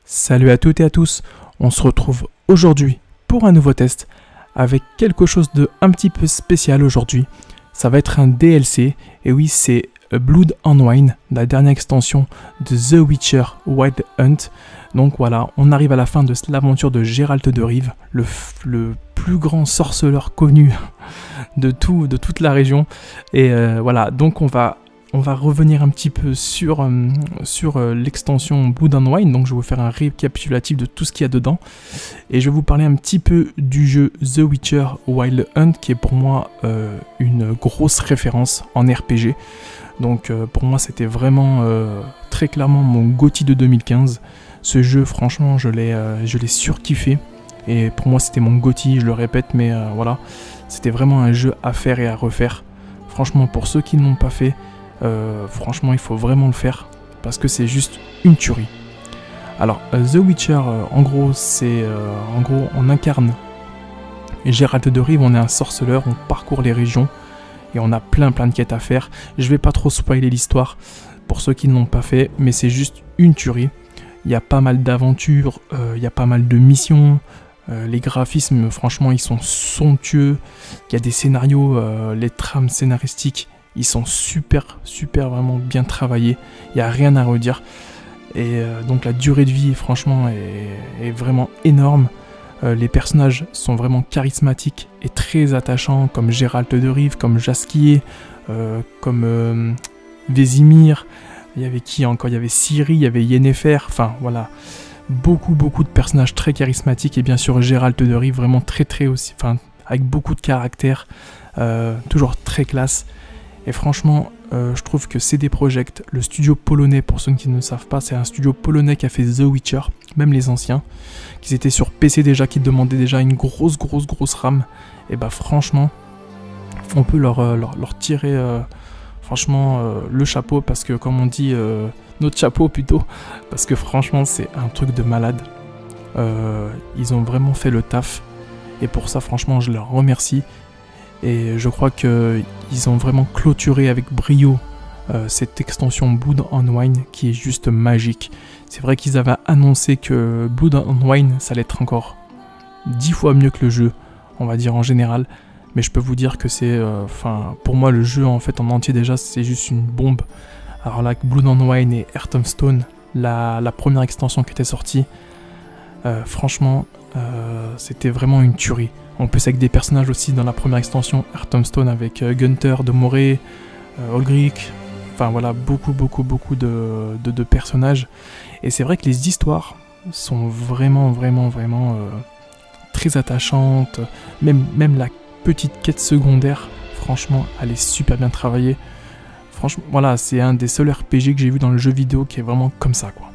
Salut à toutes et à tous, on se retrouve aujourd'hui pour un nouveau test avec quelque chose de un petit peu spécial aujourd'hui. Ça va être un DLC, et oui c'est Blood and Wine, la dernière extension de The Witcher Wild Hunt. Donc voilà, on arrive à la fin de l'aventure de Geralt de Rive, le plus grand sorceleur connu de toute la région. Et voilà, donc on va revenir un petit peu sur l'extension Blood and Wine. Donc je vais vous faire un récapitulatif de tout ce qu'il y a dedans. Et je vais vous parler un petit peu du jeu The Witcher Wild Hunt, qui est pour moi une grosse référence en RPG. Donc pour moi c'était vraiment très clairement mon GOTY de 2015. Ce jeu franchement je l'ai surkiffé. Et pour moi c'était mon GOTY, je le répète, mais voilà. C'était vraiment un jeu à faire et à refaire. Franchement pour ceux qui ne l'ont pas fait, franchement il faut vraiment le faire parce que c'est juste une tuerie. Alors The Witcher en gros on incarne Geralt de Rive, on est un sorceleur, on parcourt les régions et on a plein de quêtes à faire. Je vais pas trop spoiler l'histoire pour ceux qui ne l'ont pas fait, mais c'est juste une tuerie. Il y a pas mal d'aventures, il y a pas mal de missions, les graphismes franchement ils sont somptueux, il y a des scénarios, les trames scénaristiques ils sont super vraiment bien travaillés, il n'y a rien à redire. Et donc la durée de vie franchement est vraiment énorme. Les personnages sont vraiment charismatiques et très attachants, comme Geralt de Rive, comme Jaskier, comme Vesemir. Il y avait qui encore? Il y avait Ciri, il y avait Yennefer, enfin voilà. Beaucoup de personnages très charismatiques, et bien sûr Geralt de Rive vraiment très aussi, enfin avec beaucoup de caractère, toujours très classe. Et franchement, je trouve que CD Projekt, le studio polonais, pour ceux qui ne le savent pas, c'est un studio polonais qui a fait The Witcher, même les anciens, qui étaient sur PC déjà, qui demandaient déjà une grosse RAM. Et bah franchement, on peut leur tirer franchement le chapeau, parce que comme on dit, notre chapeau plutôt, parce que franchement c'est un truc de malade. Ils ont vraiment fait le taf, et pour ça franchement je leur remercie. Et je crois qu'ils ont vraiment clôturé avec brio cette extension Blood and Wine qui est juste magique. C'est vrai qu'ils avaient annoncé que Blood and Wine ça allait être encore 10 fois mieux que le jeu, on va dire en général. Mais je peux vous dire que c'est, pour moi le jeu en fait en entier déjà c'est juste une bombe. Alors là, Blood and Wine et Hearthstone, la première extension qui était sortie, franchement c'était vraiment une tuerie. En plus avec des personnages aussi dans la première extension Hearthstone avec Gunther de Moray, Olgierd, enfin voilà, beaucoup de personnages. Et c'est vrai que les histoires sont vraiment très attachantes. Même la petite quête secondaire, franchement, elle est super bien travaillée. Franchement, voilà, c'est un des seuls RPG que j'ai vu dans le jeu vidéo qui est vraiment comme ça, quoi.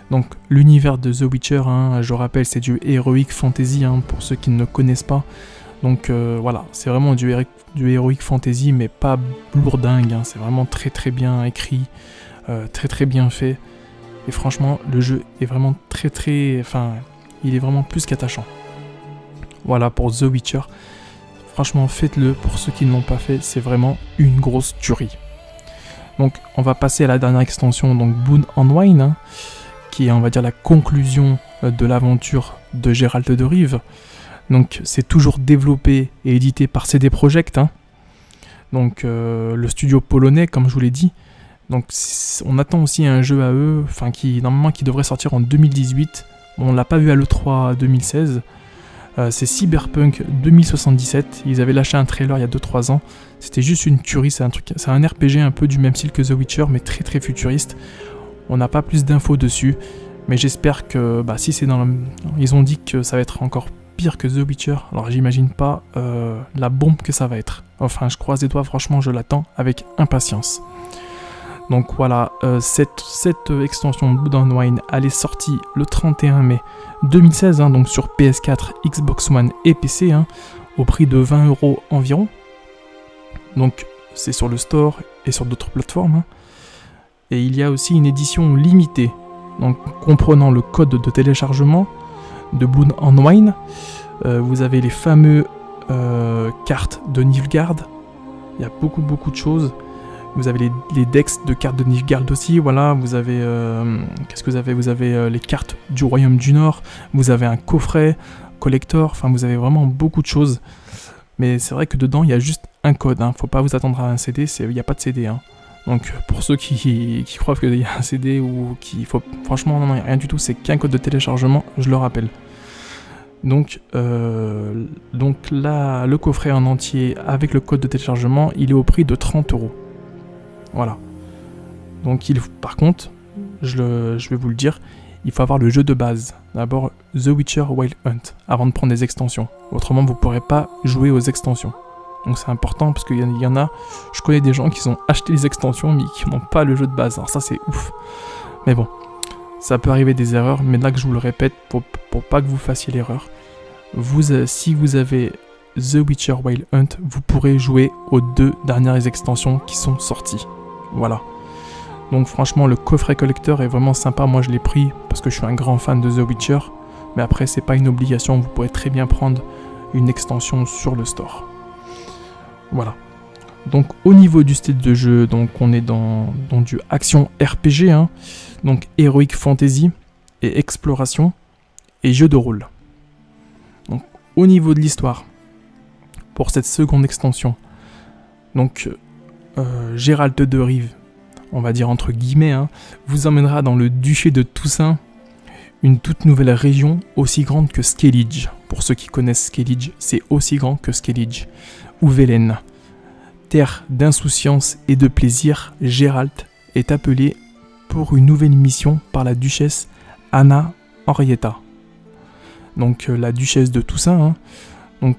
Donc l'univers de The Witcher, je rappelle, c'est du Heroic Fantasy, pour ceux qui ne le connaissent pas. Donc voilà, c'est vraiment du Heroic Fantasy, mais pas lourdingue, c'est vraiment très bien écrit, très bien fait. Et franchement, le jeu est vraiment il est vraiment plus qu'attachant. Voilà pour The Witcher. Franchement, faites-le pour ceux qui ne l'ont pas fait, c'est vraiment une grosse tuerie. Donc on va passer à la dernière extension, donc Blood and Wine, qui est, on va dire, la conclusion de l'aventure de Geralt de Rive. Donc c'est toujours développé et édité par CD Projekt, donc le studio polonais, comme je vous l'ai dit. Donc on attend aussi un jeu à eux, qui devrait sortir en 2018. On l'a pas vu à l'E3 2016. C'est Cyberpunk 2077. Ils avaient lâché un trailer il y a 2-3 ans. C'était juste une tuerie, c'est un RPG un peu du même style que The Witcher, mais très futuriste. On n'a pas plus d'infos dessus, mais j'espère que si c'est ils ont dit que ça va être encore pire que The Witcher, alors j'imagine pas la bombe que ça va être. Enfin, je croise les doigts, franchement, je l'attends avec impatience. Donc voilà, cette extension Blood and Wine, elle est sortie le 31 mai 2016, donc sur PS4, Xbox One et PC, au prix de 20€ environ. Donc c'est sur le store et sur d'autres plateformes. Et il y a aussi une édition limitée, donc comprenant le code de téléchargement de Blood and Wine, Vous avez les fameux cartes de Nilfgaard. Il y a beaucoup de choses. Vous avez les decks de cartes de Nilfgaard aussi, voilà. Vous avez... qu'est-ce que vous avez ? Vous avez les cartes du Royaume du Nord. Vous avez un coffret collector. Enfin, vous avez vraiment beaucoup de choses. Mais c'est vrai que dedans, il y a juste un code. Hein. Faut pas vous attendre à un CD. Il n'y a pas de CD. Hein. Donc, pour ceux qui croient qu'il y a un CD ou qu'il faut... Franchement, non, il n'y a rien du tout. C'est qu'un code de téléchargement, je le rappelle. Donc là, le coffret en entier avec le code de téléchargement, il est au prix de 30€. Voilà. Donc par contre, je vais vous le dire, il faut avoir le jeu de base. D'abord The Witcher Wild Hunt avant de prendre des extensions. Autrement, vous ne pourrez pas jouer aux extensions. Donc c'est important parce qu'il y en a, je connais des gens qui ont acheté les extensions mais qui n'ont pas le jeu de base. Alors ça c'est ouf. Mais bon, ça peut arriver des erreurs, mais là que je vous le répète, pour pas que vous fassiez l'erreur, si vous avez The Witcher Wild Hunt, vous pourrez jouer aux 2 dernières extensions qui sont sorties. Voilà. Donc franchement, le coffret collector est vraiment sympa. Moi, je l'ai pris parce que je suis un grand fan de The Witcher. Mais après, c'est pas une obligation. Vous pourrez très bien prendre une extension sur le store. Voilà. Donc au niveau du style de jeu, donc on est dans du action RPG, hein, donc Heroic Fantasy et exploration et jeu de rôle. Donc au niveau de l'histoire, pour cette seconde extension, donc Gérald de Rive, on va dire entre guillemets, hein, vous emmènera dans le duché de Toussaint, une toute nouvelle région aussi grande que Skellige. Pour ceux qui connaissent Skellige, c'est aussi grand que Skellige. Ou Velen. Terre d'insouciance et de plaisir, Gérald est appelé pour une nouvelle mission par la duchesse Anna Henrietta. Donc la duchesse de Toussaint, hein, donc,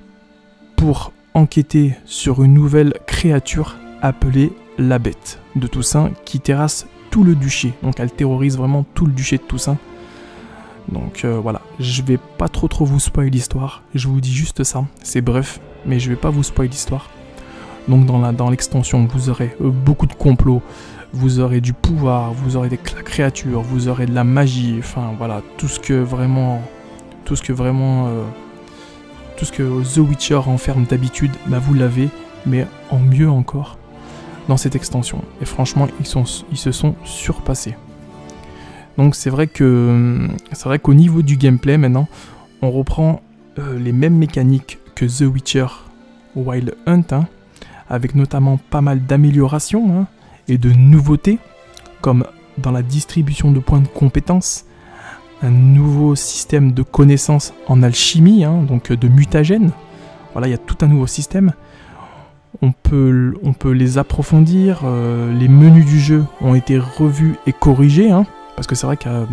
pour enquêter sur une nouvelle créature appelée la Bête de Toussaint qui terrasse tout le duché. Donc elle terrorise vraiment tout le duché de Toussaint. Donc voilà, je vais pas trop vous spoiler l'histoire, je vous dis juste ça, c'est bref, mais je vais pas vous spoiler l'histoire. Donc dans l'extension, vous aurez beaucoup de complots, vous aurez du pouvoir, vous aurez des créatures, vous aurez de la magie, enfin voilà, tout ce que The Witcher renferme d'habitude, bah vous l'avez, mais en mieux encore dans cette extension. Et franchement, ils se sont surpassés. Donc c'est vrai qu'au niveau du gameplay maintenant, on reprend les mêmes mécaniques que The Witcher Wild Hunt, hein, avec notamment pas mal d'améliorations, hein, et de nouveautés, comme dans la distribution de points de compétences, un nouveau système de connaissances en alchimie, hein, donc de mutagènes. Voilà, il y a tout un nouveau système. On peut les approfondir, les menus du jeu ont été revus et corrigés, hein, parce que c'est vrai qu'à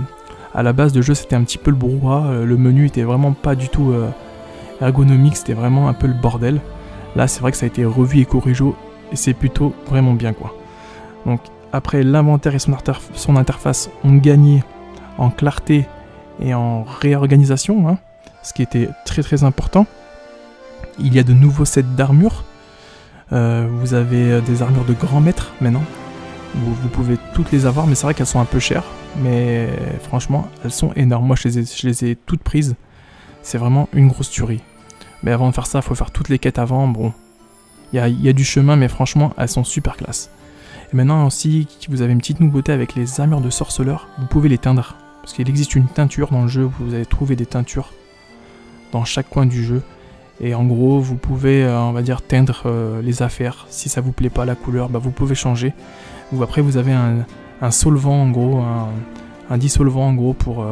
la base de jeu c'était un petit peu le brouhaha, le menu était vraiment pas du tout ergonomique, c'était vraiment un peu le bordel. Là c'est vrai que ça a été revu et corrigé et c'est plutôt vraiment bien quoi. Donc après l'inventaire et son interface ont gagné en clarté et en réorganisation, hein, ce qui était très important. Il y a de nouveaux sets d'armure. Vous avez des armures de grand maître maintenant. Vous pouvez toutes les avoir, mais c'est vrai qu'elles sont un peu chères. Mais franchement, elles sont énormes. Moi, je les ai toutes prises. C'est vraiment une grosse tuerie. Mais avant de faire ça, il faut faire toutes les quêtes avant. Bon, il y a du chemin, mais franchement, elles sont super classe. Et maintenant aussi, vous avez une petite nouveauté avec les armures de sorceleur. Vous pouvez les teindre. Parce qu'il existe une teinture dans le jeu. Vous allez trouver des teintures dans chaque coin du jeu. Et en gros, vous pouvez, on va dire, teindre les affaires. Si ça vous plaît pas la couleur, bah, vous pouvez changer. Ou après, vous avez un solvant, en gros, un dissolvant, en gros, pour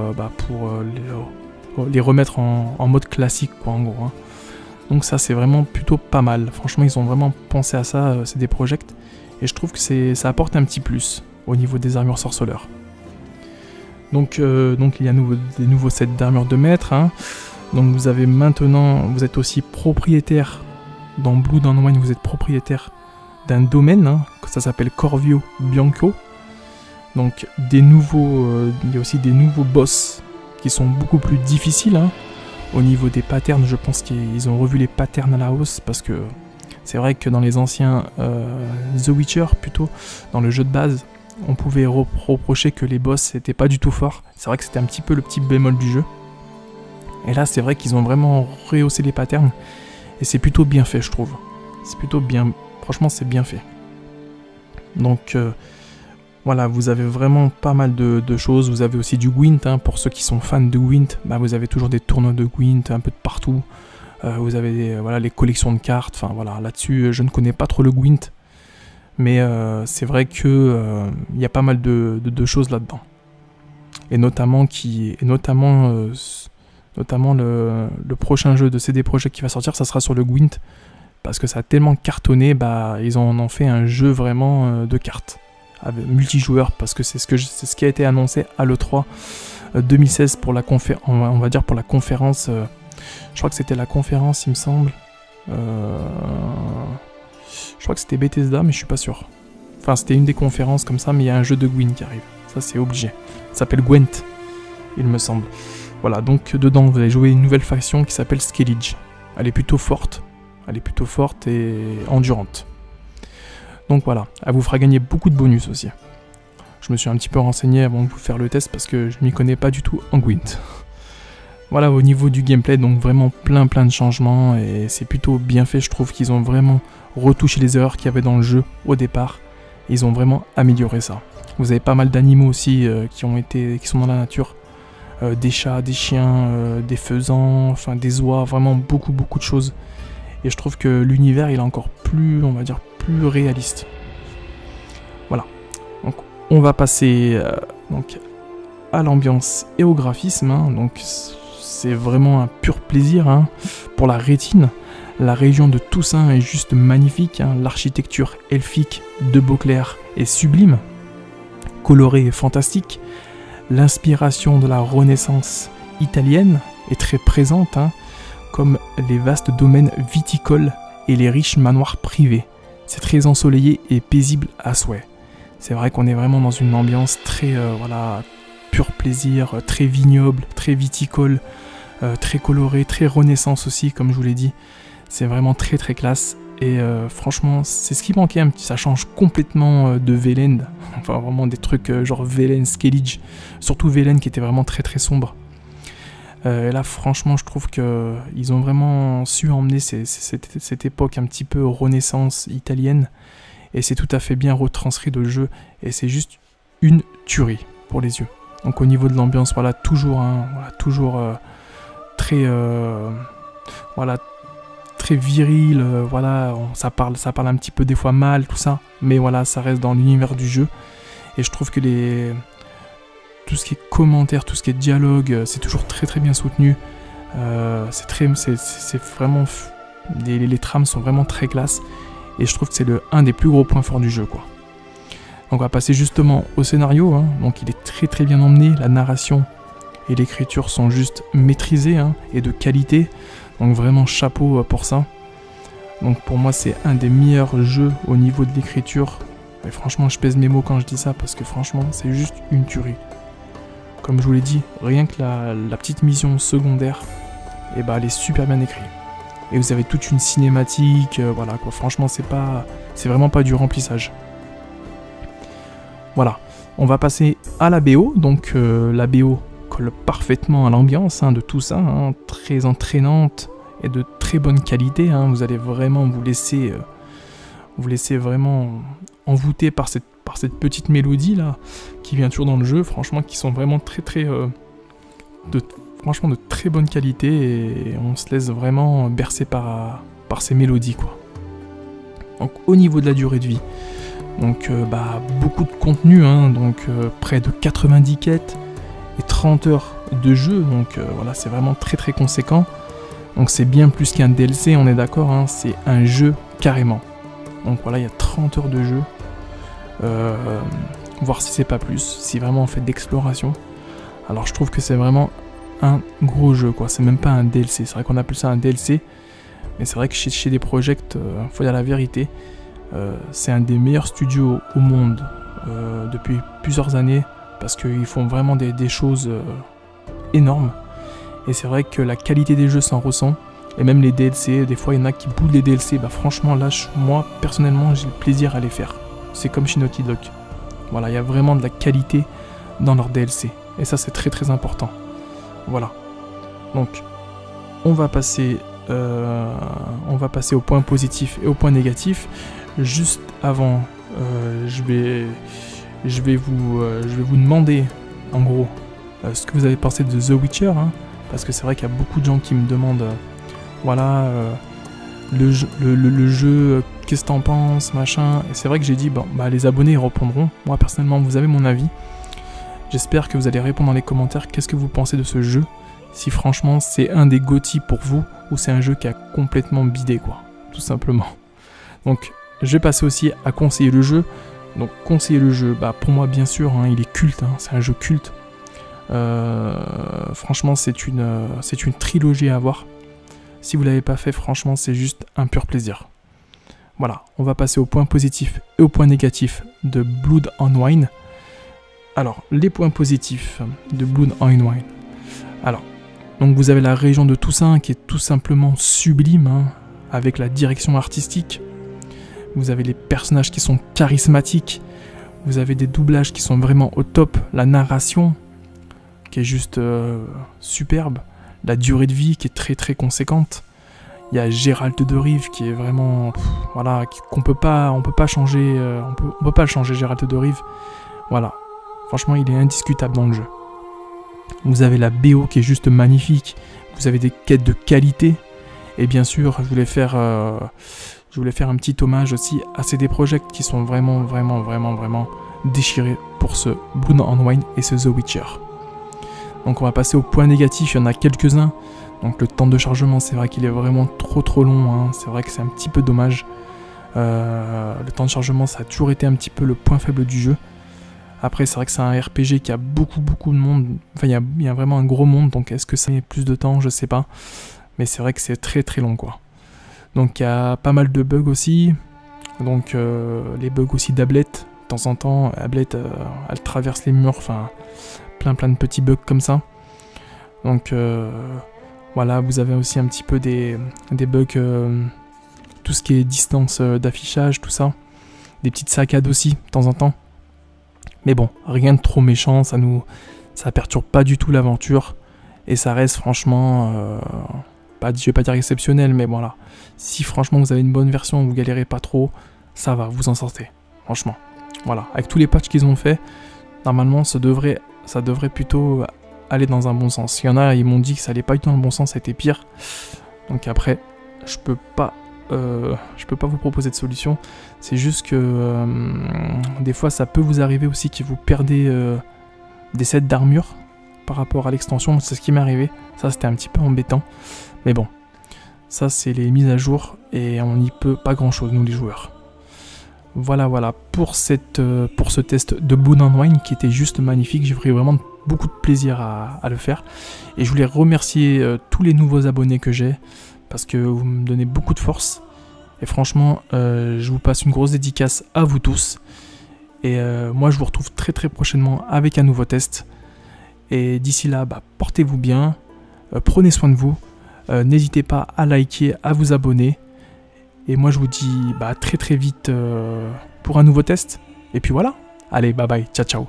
les remettre en mode classique, quoi, en gros. Hein. Donc ça, c'est vraiment plutôt pas mal. Franchement, ils ont vraiment pensé à ça, c'est des projects. Et je trouve que ça apporte un petit plus au niveau des armures sorceleurs. Donc il y a des nouveaux sets d'armures de maître, hein. Donc vous êtes aussi propriétaire, dans Blood and Wine, vous êtes propriétaire d'un domaine, hein, ça s'appelle Corvio Bianco. Donc il y a aussi des nouveaux boss qui sont beaucoup plus difficiles, hein. Au niveau des patterns, je pense qu'ils ont revu les patterns à la hausse, parce que c'est vrai que dans les anciens The Witcher, plutôt, dans le jeu de base, on pouvait reprocher que les boss n'étaient pas du tout forts. C'est vrai que c'était un petit peu le petit bémol du jeu. Et là, c'est vrai qu'ils ont vraiment rehaussé les patterns. Et c'est plutôt bien fait, je trouve. C'est plutôt bien... Franchement, c'est bien fait. Donc, voilà, vous avez vraiment pas mal de choses. Vous avez aussi du Gwent, hein, pour ceux qui sont fans de Gwent. Bah, vous avez toujours des tournois de Gwent un peu de partout. Vous avez voilà, les collections de cartes. Enfin, voilà, là-dessus, je ne connais pas trop le Gwent. Mais c'est vrai que y a pas mal de choses là-dedans. Et notamment le prochain jeu de CD Projekt qui va sortir, ça sera sur le Gwent, parce que ça a tellement cartonné, bah ils en ont fait un jeu vraiment de cartes avec multijoueur, parce que c'est ce qui a été annoncé à l'E3 2016 pour la on va dire pour la conférence. Je crois que c'était la conférence, il me semble. Je crois que c'était Bethesda, mais je suis pas sûr. Enfin, c'était une des conférences comme ça, mais il y a un jeu de Gwent qui arrive. Ça, c'est obligé. Ça s'appelle Gwent, il me semble. Voilà, donc dedans, vous allez jouer une nouvelle faction qui s'appelle Skellige. Elle est plutôt forte. Et endurante. Donc voilà, elle vous fera gagner beaucoup de bonus aussi. Je me suis un petit peu renseigné avant de vous faire le test parce que je m'y connais pas du tout en Gwent. Voilà, au niveau du gameplay, donc vraiment plein de changements et c'est plutôt bien fait. Je trouve qu'ils ont vraiment retouché les erreurs qu'il y avait dans le jeu au départ. Ils ont vraiment amélioré ça. Vous avez pas mal d'animaux aussi qui sont dans la nature. Des chats, des chiens, des faisans, enfin des oies, vraiment beaucoup de choses. Et je trouve que l'univers il est encore plus, on va dire, plus réaliste. Voilà. Donc on va passer donc à l'ambiance et au graphisme. Hein. Donc c'est vraiment un pur plaisir hein, pour la rétine. La région de Toussaint est juste magnifique. Hein. L'architecture elfique de Beauclerc est sublime, colorée et fantastique. L'inspiration de la Renaissance italienne est très présente, hein, comme les vastes domaines viticoles et les riches manoirs privés. C'est très ensoleillé et paisible à souhait. C'est vrai qu'on est vraiment dans une ambiance très pur plaisir, très vignoble, très viticole, très coloré, très Renaissance aussi, comme je vous l'ai dit. C'est vraiment très classe. Et franchement, c'est ce qui manquait un petit. Ça change complètement de Velen. Enfin, vraiment des trucs genre Velen, Skellige. Surtout Velen qui était vraiment très sombre. Et là, franchement, je trouve qu'ils ont vraiment su emmener cette époque un petit peu Renaissance italienne. Et c'est tout à fait bien retranscrit de jeu. Et c'est juste une tuerie pour les yeux. Donc au niveau de l'ambiance, voilà, toujours très... très viril, ça parle un petit peu des fois mal, tout ça, mais voilà, ça reste dans l'univers du jeu, et je trouve que tout ce qui est commentaires, tout ce qui est dialogue, c'est toujours très bien soutenu, c'est vraiment, les trames sont vraiment très classe, et je trouve que c'est un des plus gros points forts du jeu, quoi. Donc on va passer justement au scénario, hein. Donc il est très bien emmené, la narration et l'écriture sont juste maîtrisées, hein, et de qualité. Donc vraiment chapeau pour ça. Donc pour moi c'est un des meilleurs jeux au niveau de l'écriture. Et franchement je pèse mes mots quand je dis ça parce que franchement c'est juste une tuerie. Comme je vous l'ai dit, rien que la petite mission secondaire, et elle est super bien écrite. Et vous avez toute une cinématique, voilà quoi. Franchement c'est vraiment pas du remplissage. Voilà, on va passer à la BO. Donc la BO colle parfaitement à l'ambiance de tout ça, hein, très entraînante et de très bonne qualité, hein. Vous allez vraiment vous laisser vraiment envoûter par cette petite mélodie là qui vient toujours dans le jeu, franchement, qui sont vraiment de très bonne qualité, et on se laisse vraiment bercer par ces mélodies, quoi. Donc au niveau de la durée de vie, donc beaucoup de contenu, hein, donc près de 90 quêtes et 30 heures de jeu, donc voilà, c'est vraiment très conséquent. Donc c'est bien plus qu'un DLC, on est d'accord, hein, c'est un jeu carrément. Donc voilà, il y a 30 heures de jeu, voir si c'est pas plus, si vraiment on fait d'exploration. Alors je trouve que c'est vraiment un gros jeu, quoi. C'est même pas un DLC, c'est vrai qu'on appelle ça un DLC, mais c'est vrai que chez CD Projekt, faut dire la vérité, c'est un des meilleurs studios au monde depuis plusieurs années, parce qu'ils font vraiment des choses énormes. Et c'est vrai que la qualité des jeux s'en ressent. Et même les DLC, des fois il y en a qui boudent les DLC. Franchement là, moi personnellement j'ai le plaisir à les faire. C'est comme chez Naughty Dog. Voilà, il y a vraiment de la qualité dans leurs DLC. Et ça c'est très important. Voilà. Donc on va passer au point positif et au point négatif. Juste avant, je vais vous demander en gros ce que vous avez pensé de The Witcher, hein, parce que c'est vrai qu'il y a beaucoup de gens qui me demandent le jeu, qu'est-ce que t'en penses, machin. Et c'est vrai que j'ai dit, les abonnés ils répondront. Moi personnellement, vous avez mon avis. J'espère que vous allez répondre dans les commentaires qu'est-ce que vous pensez de ce jeu. Si franchement c'est un des GOTY pour vous, ou c'est un jeu qui a complètement bidé, quoi. Tout simplement. Donc je vais passer aussi à conseiller le jeu. Donc conseiller le jeu, pour moi bien sûr, hein, il est culte, hein, c'est un jeu culte. Franchement c'est une trilogie à avoir. Si vous l'avez pas fait, franchement c'est juste un pur plaisir. Voilà, on va passer au point positif et au point négatif de Blood and Wine. Alors, les points positifs de Blood and Wine. Alors, donc vous avez la région de Toussaint qui est tout simplement sublime, hein, avec la direction artistique. Vous avez les personnages qui sont charismatiques. Vous avez des doublages qui sont vraiment au top. La narration qui est juste superbe. La durée de vie qui est très très conséquente. Il y a Gérald de Rive qui est vraiment... on peut pas changer... on peut pas le changer, Gérald de Rive. Voilà. Franchement, il est indiscutable dans le jeu. Vous avez la BO qui est juste magnifique. Vous avez des quêtes de qualité. Et bien sûr, je voulais faire un petit hommage aussi à CD Projekt qui sont vraiment déchirés pour ce Blood and Wine et ce The Witcher. Donc on va passer au point négatif, il y en a quelques-uns. Donc le temps de chargement, c'est vrai qu'il est vraiment trop long, hein. C'est vrai que c'est un petit peu dommage. Le temps de chargement, ça a toujours été un petit peu le point faible du jeu. Après, c'est vrai que c'est un RPG qui a beaucoup de monde. Enfin, il y a vraiment un gros monde, donc est-ce que ça met plus de temps? Je sais pas. Mais c'est vrai que c'est très long, quoi. Donc il y a pas mal de bugs aussi. Donc les bugs aussi d'Ablette. De temps en temps, Ablette, elle traverse les murs, enfin, plein de petits bugs comme ça. Donc voilà, vous avez aussi un petit peu des bugs, tout ce qui est distance d'affichage, tout ça. Des petites saccades aussi, de temps en temps. Mais bon, rien de trop méchant, ça perturbe pas du tout l'aventure. Et ça reste franchement, je vais pas dire exceptionnel, mais voilà. Si franchement vous avez une bonne version, vous galérez pas trop, ça va, vous en sortez. Franchement. Voilà, avec tous les patchs qu'ils ont fait, normalement ça devrait plutôt aller dans un bon sens. Il y en a, ils m'ont dit que ça allait pas du tout dans le bon sens, ça a été pire. Donc après, je peux pas vous proposer de solution. C'est juste que des fois ça peut vous arriver aussi que vous perdez des sets d'armure par rapport à l'extension. C'est ce qui m'est arrivé. Ça c'était un petit peu embêtant. Mais bon, ça c'est les mises à jour et on n'y peut pas grand chose nous les joueurs. Voilà pour ce test de Blood and Wine qui était juste magnifique. J'ai pris vraiment beaucoup de plaisir à le faire. Et je voulais remercier tous les nouveaux abonnés que j'ai parce que vous me donnez beaucoup de force. Et franchement, je vous passe une grosse dédicace à vous tous. Et moi, je vous retrouve très prochainement avec un nouveau test. Et d'ici là, portez-vous bien, prenez soin de vous. N'hésitez pas à liker, à vous abonner. Et moi, je vous dis très vite pour un nouveau test. Et puis voilà. Allez, bye bye, ciao.